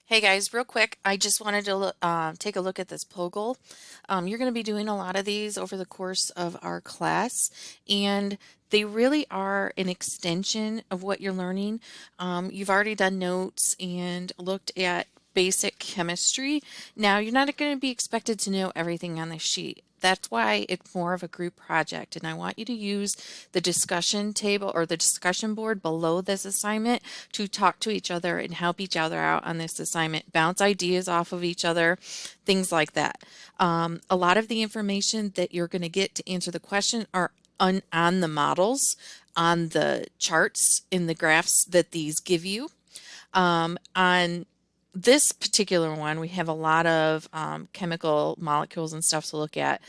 Hey guys, real quick, I just wanted to take a look at this POGIL. You're going to be doing a lot of these over the course of our class, and they really are an extension of what you're learning. You've already done notes and looked at basic chemistry. Now, you're not going to be expected to know everything on the sheet. That's why it's more of a group project, and I want you to use the discussion table or the discussion board below this assignment to talk to each other and help each other out on this assignment, bounce ideas off of each other, things like that. A lot of the information that you're going to get to answer the question are on the models, on the charts, in the graphs that these give you. On this particular one, we have a lot of chemical molecules and stuff to look at.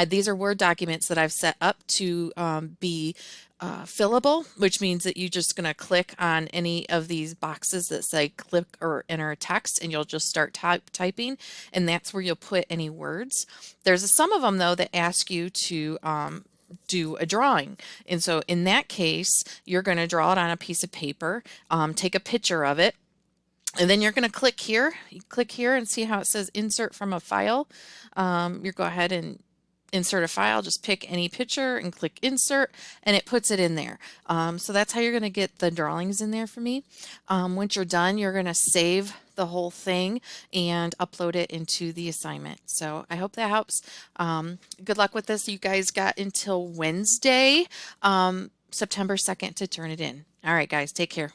These are Word documents that I've set up to be fillable, which means that you're just going to click on any of these boxes that say click or enter a text, and you'll just start typing, and that's where you'll put any words. There's some of them, though, that ask you to do a drawing. And so in that case, you're going to draw it on a piece of paper, take a picture of it, and then you're going to click here. You click here and see how it says insert from a file. You go ahead and insert a file, just pick any picture and click insert, and it puts it in there. So that's how you're going to get the drawings in there for me. Once you're done, you're going to save the whole thing and upload it into the assignment. So I hope that helps. Good luck with this. You guys got until Wednesday, September 2nd to turn it in. All right, guys, take care.